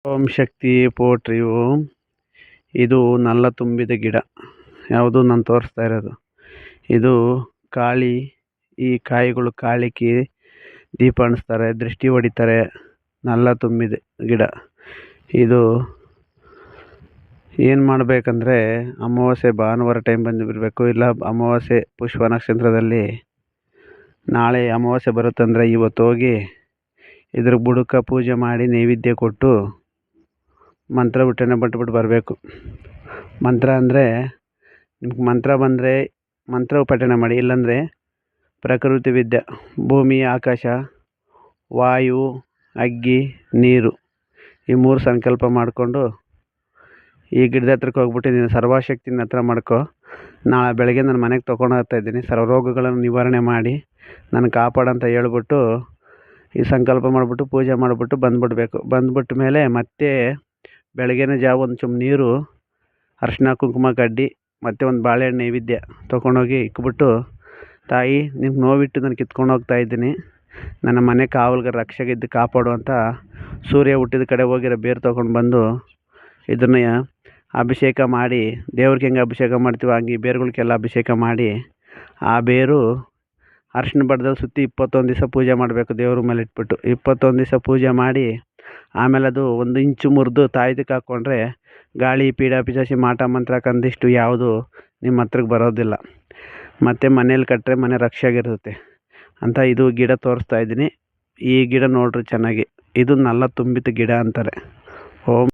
ಓಂ ಶಕ್ತಿ ಪೋಟ್ರಿ ಓಂ. ಇದು ನಲ್ಲ ತುಂಬಿದ ಗಿಡ. ಯಾವುದು ನಾನು ತೋರಿಸ್ತಾ ಇರೋದು. ಇದು ಕಾಳಿ. ಈ ಕಾಯಿಗಳು ಕಾಳಿಕೆ ದೀಪ ಅಣಿಸ್ತಾರೆ, ದೃಷ್ಟಿ ಹೊಡಿತಾರೆ. ನಲ್ಲ ತುಂಬಿದ ಗಿಡ. ಇದು ಏನು ಮಾಡಬೇಕಂದ್ರೆ ಅಮಾವಾಸ್ಯೆ ಭಾನುವಾರ ಟೈಮ್ ಬಂದುಬಿಡಬೇಕು. ಇಲ್ಲ ಅಮಾವಾಸ್ಯೆ ಪುಷ್ಪ ನಕ್ಷತ್ರದಲ್ಲಿ ನಾಳೆ ಅಮಾವಾಸ್ಯೆ ಬರುತ್ತಂದರೆ ಇವತ್ತು ಹೋಗಿ ಇದ್ರ ಬುಡಕ ಪೂಜೆ ಮಾಡಿ ನೈವೇದ್ಯ ಕೊಟ್ಟು ಮಂತ್ರ ಬಿಟ್ಟನೆ ಬಿಟ್ಬಿಟ್ಟು ಬರಬೇಕು. ಮಂತ್ರ ಅಂದರೆ ನಿಮ್ಗೆ ಮಂತ್ರ ಬಂದರೆ ಮಂತ್ರ ಪಠನೆ ಮಾಡಿ. ಇಲ್ಲಾಂದರೆ ಪ್ರಕೃತಿ ವಿದ್ಯೆ, ಭೂಮಿ, ಆಕಾಶ, ವಾಯು, ಅಗ್ನಿ, ನೀರು, ಈ 3 ಸಂಕಲ್ಪ ಮಾಡಿಕೊಂಡು ಈ ಗಿಡದ ಹತ್ರಕ್ಕೆ ಹೋಗ್ಬಿಟ್ಟು ನೀನು ಸರ್ವಶಕ್ತಿನ ಹತ್ರ ಮಾಡ್ಕೊ. ನಾಳೆ ಬೆಳಗ್ಗೆ ನನ್ನ ಮನೆಗೆ ತೊಗೊಂಡು ಹೋಗ್ತಾ ಇದ್ದೀನಿ. ಸರ್ವ ರೋಗಗಳನ್ನು ನಿವಾರಣೆ ಮಾಡಿ ನನ್ನ ಕಾಪಾಡಂತ ಹೇಳ್ಬಿಟ್ಟು ಈ ಸಂಕಲ್ಪ ಮಾಡಿಬಿಟ್ಟು ಪೂಜೆ ಮಾಡಿಬಿಟ್ಟು ಬಂದುಬಿಡ್ಬೇಕು. ಬಂದುಬಿಟ್ಟ ಮೇಲೆ ಮತ್ತೆ ಬೆಳಗ್ಗೆನೇ ಜಾವ ಒಂದು ಚುಮ್ ನೀರು, ಅರಿಶಿನ ಕುಂಕುಮ ಕಡ್ಡಿ ಮತ್ತು ಒಂದು ಬಾಳೆಹಣ್ಣು ನೈವೇದ್ಯ ತೊಗೊಂಡೋಗಿ ಇಕ್ಬಿಟ್ಟು, ತಾಯಿ ನಿಮ್ಗೆ ನೋವಿಟ್ಟು ನಾನು ಕಿತ್ಕೊಂಡು ಹೋಗ್ತಾ ಇದ್ದೀನಿ, ನನ್ನ ಮನೆ ಕಾವಲ್ಗಾರ ರಕ್ಷೆಗಿದ್ದು ಕಾಪಾಡು ಅಂತ ಸೂರ್ಯ ಹುಟ್ಟಿದ ಕಡೆ ಹೋಗಿರೋ ಬೇರು ತೊಗೊಂಡು ಬಂದು ಇದನ್ನು ಅಭಿಷೇಕ ಮಾಡಿ, ದೇವ್ರಿಗೆ ಹೆಂಗೆ ಅಭಿಷೇಕ ಮಾಡ್ತೀವೋ ಹಂಗೆ ಈ ಬೇರುಗಳಿಗೆಲ್ಲ ಅಭಿಷೇಕ ಮಾಡಿ, ಆ ಬೇರು ಅರಿಶಿನ ಬಡ್ದಲ್ಲಿ ಸುತ್ತಿ 21 ದಿವಸ ಪೂಜೆ ಮಾಡಬೇಕು. ದೇವ್ರ ಮೇಲೆ ಇಟ್ಬಿಟ್ಟು 21 ದಿವಸ ಪೂಜೆ ಮಾಡಿ ಆಮೇಲೆ ಅದು 1 ಇಂಚು ಮುರಿದು ತಾಯ್ದಕ್ಕೆ ಹಾಕ್ಕೊಂಡ್ರೆ ಗಾಳಿ, ಪೀಡ, ಪಿಶಾಚಿ, ಮಾಟ ಮಂತ್ರ ಕಂದಿಷ್ಟು ಯಾವುದು ನಿಮ್ಮ ಹತ್ರಕ್ಕೆ ಬರೋದಿಲ್ಲ. ಮತ್ತು ಮನೇಲಿ ಕಟ್ಟರೆ ಮನೆ ರಕ್ಷೆಯಾಗಿರುತ್ತೆ ಅಂತ ಇದು ಗಿಡ ತೋರಿಸ್ತಾ ಇದ್ದೀನಿ. ಈ ಗಿಡ ನೋಡ್ರಿ ಚೆನ್ನಾಗಿ. ಇದು ನಲ್ಲ ತುಂಬಿದ ಗಿಡ ಅಂತಾರೆ. ಓಂ